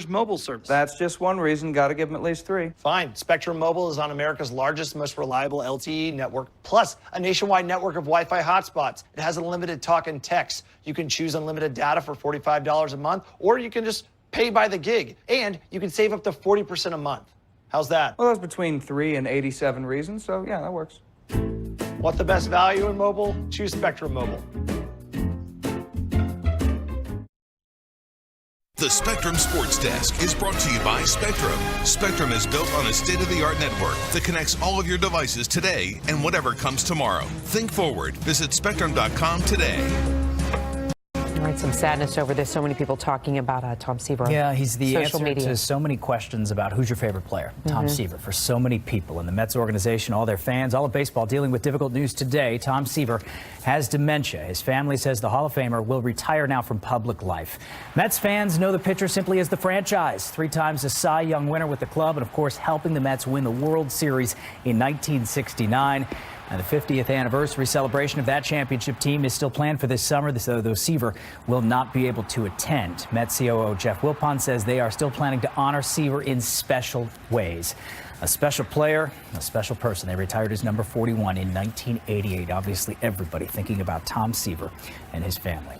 mobile service. That's just one reason. Got to give them at least 3. Fine. Spectrum Mobile is on America's largest, most reliable LTE network, plus a nationwide network of Wi-Fi hotspots. It has unlimited talk and text. You can choose unlimited data for $45 a month, or you can just pay by the gig, and you can save up to 40% a month. How's that? Well, that's between 3 and 87 reasons, so yeah, that works. Want the best value in mobile? Choose Spectrum Mobile. The Spectrum Sports Desk is brought to you by Spectrum. Spectrum is built on a state-of-the-art network that connects all of your devices today and whatever comes tomorrow. Think forward. Visit Spectrum.com today. All right, some sadness over this. So many people talking about Tom Seaver. Yeah, he's the social answer media to so many questions about who's your favorite player. Tom Seaver, for so many people in the Mets organization, all their fans, all of baseball dealing with difficult news today. Tom Seaver has dementia. His family says the Hall of Famer will retire now from public life. Mets fans know the pitcher simply as the franchise. 3 times a Cy Young winner with the club, and of course helping the Mets win the World Series in 1969. And the 50th anniversary celebration of that championship team is still planned for this summer, though Seaver will not be able to attend. Mets COO Jeff Wilpon says they are still planning to honor Seaver in special ways. A special player, a special person. They retired as number 41 in 1988. Obviously, everybody thinking about Tom Seaver and his family.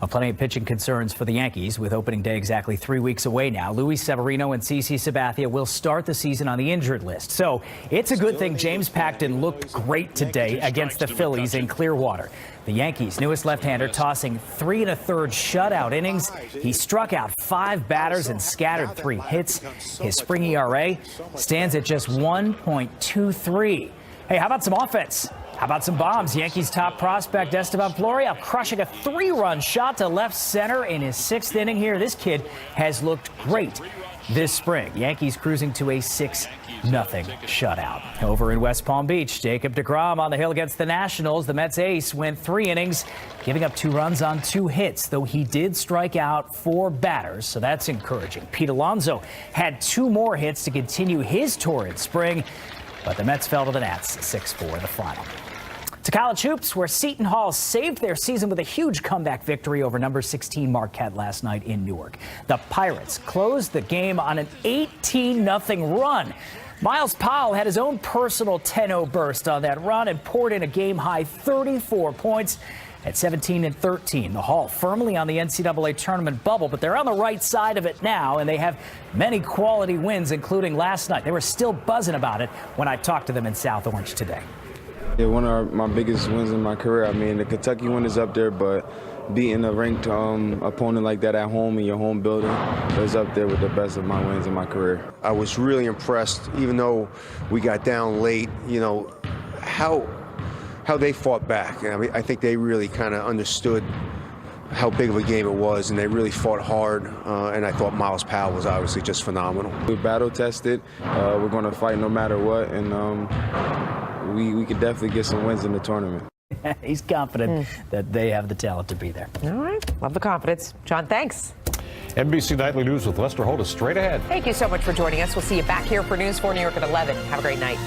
Well, plenty of pitching concerns for the Yankees with opening day exactly 3 weeks away now. Luis Severino and CC Sabathia will start the season on the injured list. So it's a good thing James Paxton looked great today against the Phillies in Clearwater. The Yankees' newest left-hander tossing 3 1/3 shutout innings. He struck out 5 batters and scattered 3 hits. His spring ERA stands at just 1.23. Hey, how about some offense? How about some bombs? Yankees' top prospect Esteban Florial crushing a 3-run shot to left center in his 6th inning here. This kid has looked great this spring. Yankees cruising to a 6-0 shutout. Over in West Palm Beach, Jacob deGrom on the hill against the Nationals. The Mets ace went 3 innings, giving up 2 runs on 2 hits, though he did strike out 4 batters, so that's encouraging. Pete Alonso had 2 more hits to continue his torrid spring, but the Mets fell to the Nats 6-4 in the final. To college hoops, where Seton Hall saved their season with a huge comeback victory over number 16 Marquette last night in Newark. The Pirates closed the game on an 18-0 run. Miles Powell had his own personal 10-0 burst on that run and poured in a game-high 34 points at 17-13. The Hall firmly on the NCAA tournament bubble, but they're on the right side of it now, and they have many quality wins, including last night. They were still buzzing about it when I talked to them in South Orange today. Yeah, one of my biggest wins in my career. I mean, the Kentucky one is up there, but beating a ranked opponent like that at home in your home building is up there with the best of my wins in my career. I was really impressed, even though we got down late, you know, how they fought back. I mean, I think they really kind of understood how big of a game it was, and they really fought hard, and I thought Miles Powell was obviously just phenomenal. We battle tested. We're going to fight no matter what, and we could definitely get some wins in the tournament. He's confident that they have the talent to be there. All right. Love the confidence. John, thanks. NBC Nightly News with Lester Holt is straight ahead. Thank you so much for joining us. We'll see you back here for News 4 New York at 11. Have a great night.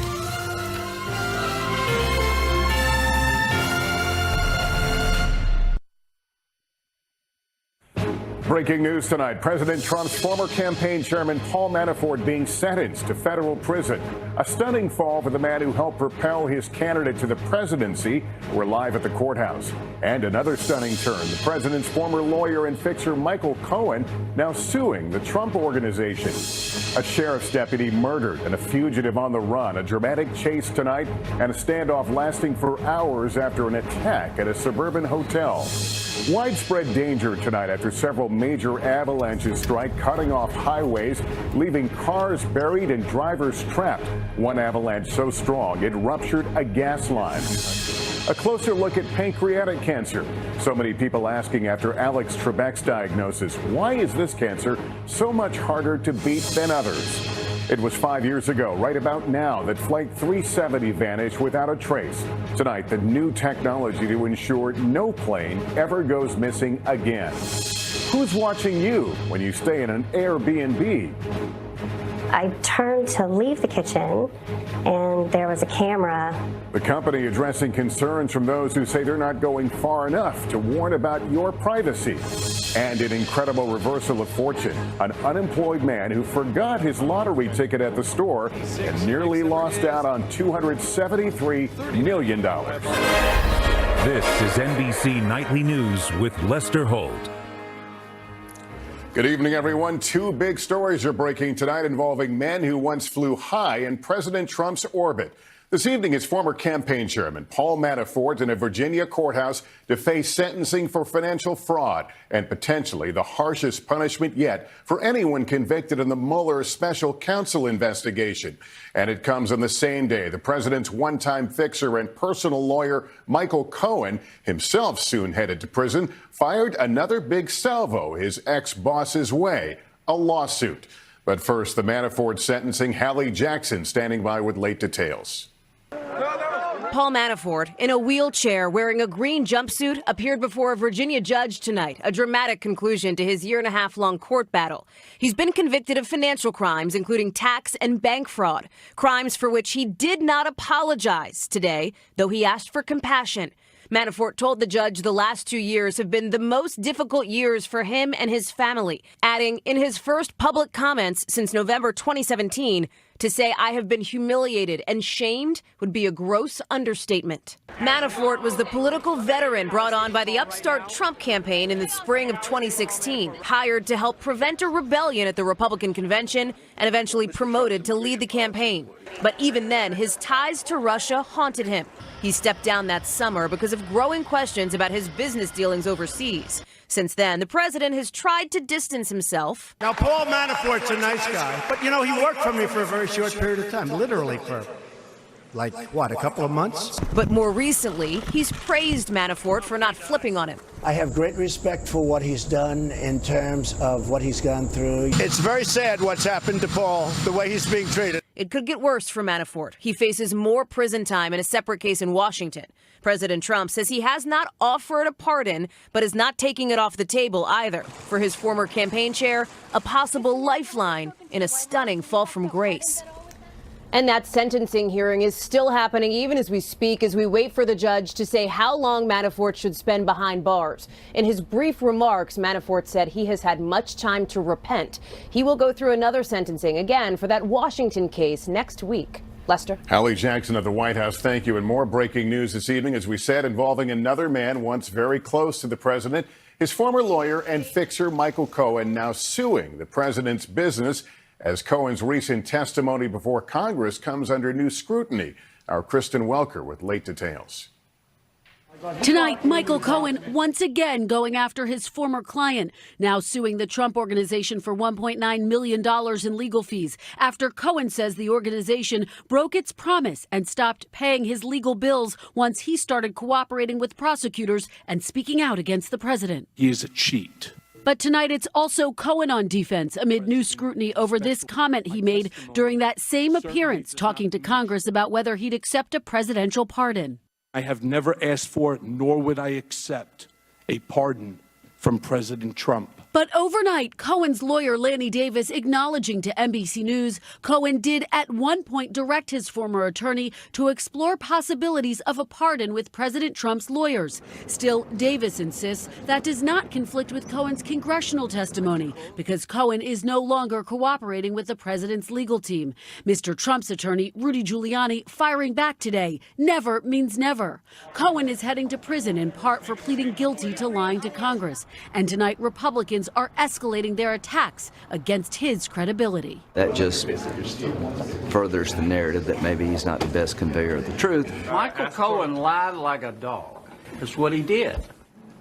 Breaking news tonight. President Trump's former campaign chairman Paul Manafort being sentenced to federal prison. A stunning fall for the man who helped propel his candidate to the presidency. We're live at the courthouse. And another stunning turn. The president's former lawyer and fixer Michael Cohen now suing the Trump Organization. A sheriff's deputy murdered and a fugitive on the run. A dramatic chase tonight and a standoff lasting for hours after an attack at a suburban hotel. Widespread danger tonight after several major avalanches strike, cutting off highways, leaving cars buried and drivers trapped. One avalanche so strong it ruptured a gas line. A closer look at pancreatic cancer. So many people asking after Alex Trebek's diagnosis, why is this cancer so much harder to beat than others? It was 5 years ago, right about now, that Flight 370 vanished without a trace. Tonight, the new technology to ensure no plane ever goes missing again. Who's watching you when you stay in an Airbnb? I turned to leave the kitchen, and there was a camera. The company addressing concerns from those who say they're not going far enough to warn about your privacy. And an incredible reversal of fortune. An unemployed man who forgot his lottery ticket at the store and nearly lost out on $273 million. This is NBC Nightly News with Lester Holt. Good evening, everyone. Two big stories are breaking tonight involving men who once flew high in President Trump's orbit. This evening, his former campaign chairman, Paul Manafort, in a Virginia courthouse to face sentencing for financial fraud and potentially the harshest punishment yet for anyone convicted in the Mueller special counsel investigation. And it comes on the same day the president's one-time fixer and personal lawyer, Michael Cohen, himself soon headed to prison, fired another big salvo his ex-boss's way, a lawsuit. But first, the Manafort sentencing. Hallie Jackson standing by with late details. Paul Manafort, in a wheelchair wearing a green jumpsuit, appeared before a Virginia judge tonight, a dramatic conclusion to his year-and-a-half-long court battle. He's been convicted of financial crimes, including tax and bank fraud, crimes for which he did not apologize today, though he asked for compassion. Manafort told the judge the last 2 years have been the most difficult years for him and his family, adding in his first public comments since November 2017, to say I have been humiliated and shamed would be a gross understatement. Manafort was the political veteran brought on by the upstart Trump campaign in the spring of 2016, hired to help prevent a rebellion at the Republican convention and eventually promoted to lead the campaign. But even then, his ties to Russia haunted him. He stepped down that summer because of growing questions about his business dealings overseas. Since then, the president has tried to distance himself. Now, Paul Manafort's a nice guy, but, he worked for me for a very short period of time, literally for, a couple of months? But more recently, he's praised Manafort for not flipping on him. I have great respect for what he's done in terms of what he's gone through. It's very sad what's happened to Paul, the way he's being treated. It could get worse for Manafort. He faces more prison time in a separate case in Washington. President Trump says he has not offered a pardon, but is not taking it off the table either. For his former campaign chair, a possible lifeline in a stunning fall from grace. And that sentencing hearing is still happening even as we speak, as we wait for the judge to say how long Manafort should spend behind bars. In his brief remarks, Manafort said he has had much time to repent. He will go through another sentencing again for that Washington case next week. Lester? Hallie Jackson at the White House, thank you. And more breaking news this evening, as we said, involving another man once very close to the president. His former lawyer and fixer, Michael Cohen, now suing the president's business as Cohen's recent testimony before Congress comes under new scrutiny. Our Kristen Welker with late details. Tonight, Michael Cohen once again going after his former client, now suing the Trump Organization for $1.9 million in legal fees after Cohen says the organization broke its promise and stopped paying his legal bills once he started cooperating with prosecutors and speaking out against the president. He is a cheat. But tonight it's also Cohen on defense amid new scrutiny over this comment he made during that same appearance talking to Congress about whether he'd accept a presidential pardon. I have never asked for, nor would I accept, a pardon from President Trump. But overnight, Cohen's lawyer, Lanny Davis, acknowledging to NBC News, Cohen did at one point direct his former attorney to explore possibilities of a pardon with President Trump's lawyers. Still, Davis insists that does not conflict with Cohen's congressional testimony because Cohen is no longer cooperating with the president's legal team. Mr. Trump's attorney, Rudy Giuliani, firing back today. Never means never. Cohen is heading to prison in part for pleading guilty to lying to Congress. And tonight, Republicans are escalating their attacks against his credibility. That just furthers the narrative that maybe he's not the best conveyor of the truth. Michael Cohen lied like a dog. That's what he did.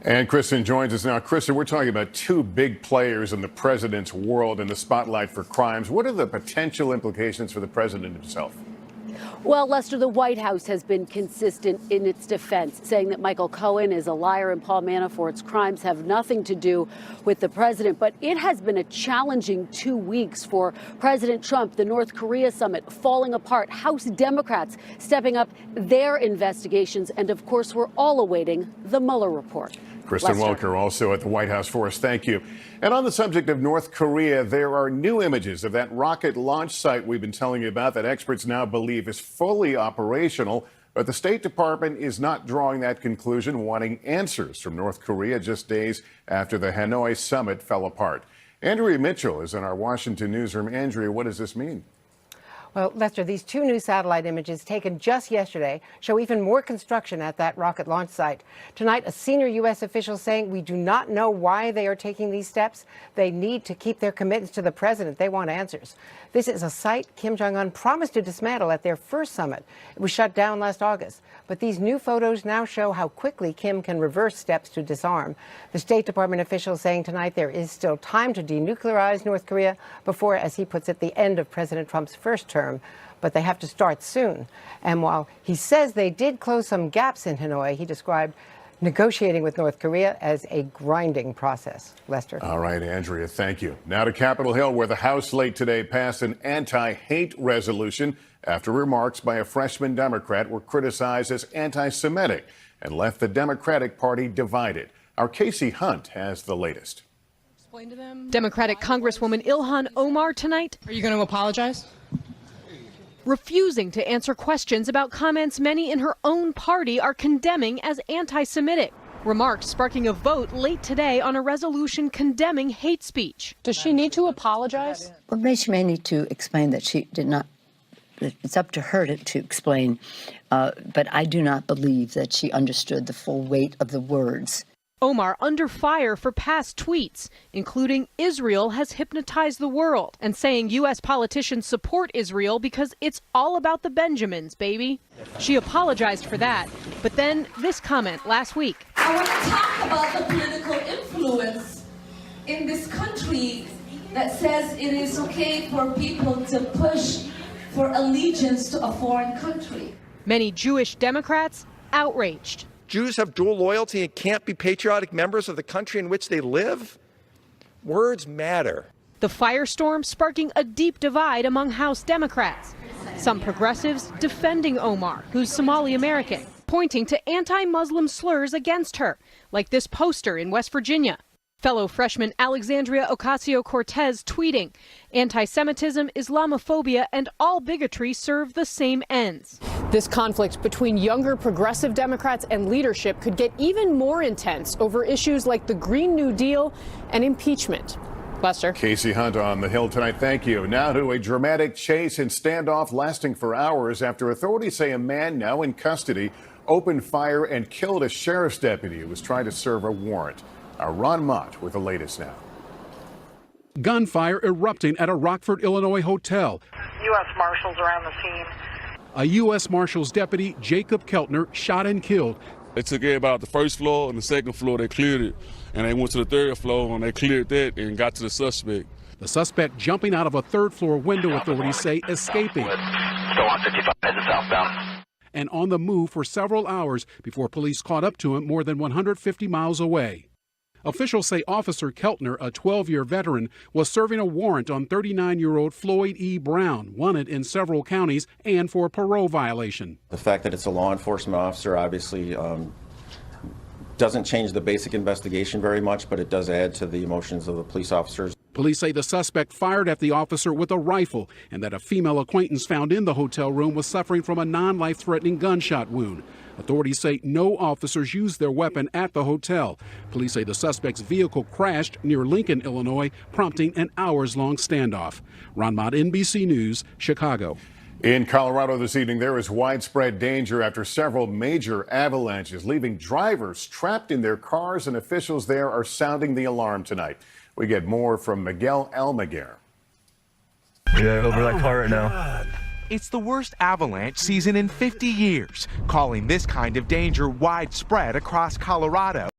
And Kristen joins us now. Kristen, we're talking about two big players in the president's world in the spotlight for crimes. What are the potential implications for the president himself? Well, Lester, the White House has been consistent in its defense, saying that Michael Cohen is a liar and Paul Manafort's crimes have nothing to do with the president. But it has been a challenging 2 weeks for President Trump, the North Korea summit falling apart, House Democrats stepping up their investigations. And of course, we're all awaiting the Mueller report. Kristen Lester. Welker also at the White House for us. Thank you. And on the subject of North Korea, there are new images of that rocket launch site we've been telling you about that experts now believe is fully operational. But the State Department is not drawing that conclusion, wanting answers from North Korea just days after the Hanoi summit fell apart. Andrea Mitchell is in our Washington newsroom. Andrea, what does this mean? Well, Lester, these two new satellite images taken just yesterday show even more construction at that rocket launch site. Tonight, a senior U.S. official saying we do not know why they are taking these steps. They need to keep their commitments to the president. They want answers. This is a site Kim Jong-un promised to dismantle at their first summit. It was shut down last August. But these new photos now show how quickly Kim can reverse steps to disarm. The State Department officials saying tonight there is still time to denuclearize North Korea before, as he puts it, the end of President Trump's first term. But they have to start soon. And while he says they did close some gaps in Hanoi, he described negotiating with North Korea as a grinding process. Lester. All right, Andrea, thank you. Now to Capitol Hill, where the House late today passed an anti-hate resolution after remarks by a freshman Democrat were criticized as anti-Semitic and left the Democratic Party divided. Our Casey Hunt has the latest. Democratic Congresswoman Ilhan Omar tonight. Are you going to apologize? Refusing to answer questions about comments many in her own party are condemning as anti-Semitic. Remarks sparking a vote late today on a resolution condemning hate speech. Does she need to apologize? Well, she may need to explain that she did not. It's up to her to explain, but I do not believe that she understood the full weight of the words. Omar under fire for past tweets, including Israel has hypnotized the world, and saying U.S. politicians support Israel because it's all about the Benjamins, baby. She apologized for that, but then this comment last week. I want to talk about the political influence in this country that says it is okay for people to push for allegiance to a foreign country. Many Jewish Democrats outraged. Jews have dual loyalty and can't be patriotic members of the country in which they live? Words matter. The firestorm sparking a deep divide among House Democrats. Some progressives defending Omar, who's Somali American, pointing to anti-Muslim slurs against her, like this poster in West Virginia. Fellow freshman Alexandria Ocasio-Cortez tweeting, anti-Semitism, Islamophobia, and all bigotry serve the same ends. This conflict between younger progressive Democrats and leadership could get even more intense over issues like the Green New Deal and impeachment. Lester. Casey Hunt on the Hill tonight. Thank you. Now to a dramatic chase and standoff lasting for hours after authorities say a man now in custody opened fire and killed a sheriff's deputy who was trying to serve a warrant. Our Ron Mott with the latest now. Gunfire erupting at a Rockford, Illinois hotel. U.S. Marshals around the scene. A U.S. Marshals deputy, Jacob Keltner, shot and killed. They took everybody out the first floor and the second floor. They cleared it. And they went to the third floor and they cleared that and got to the suspect. The suspect jumping out of a third floor window, authorities say, escaping. Still on 55 heading southbound. And on the move for several hours before police caught up to him more than 150 miles away. Officials say Officer Keltner, a 12-year veteran, was serving a warrant on 39-year-old Floyd E. Brown, wanted in several counties and for a parole violation. The fact that it's a law enforcement officer obviously doesn't change the basic investigation very much, but it does add to the emotions of the police officers. Police say the suspect fired at the officer with a rifle and that a female acquaintance found in the hotel room was suffering from a non-life-threatening gunshot wound. Authorities say no officers used their weapon at the hotel. Police say the suspect's vehicle crashed near Lincoln, Illinois, prompting an hours-long standoff. Ron Mott, NBC News, Chicago. In Colorado this evening, there is widespread danger after several major avalanches, leaving drivers trapped in their cars, and officials there are sounding the alarm tonight. We get more from Miguel Almaguer. Yeah, over that car right now. It's the worst avalanche season in 50 years, calling this kind of danger widespread across Colorado.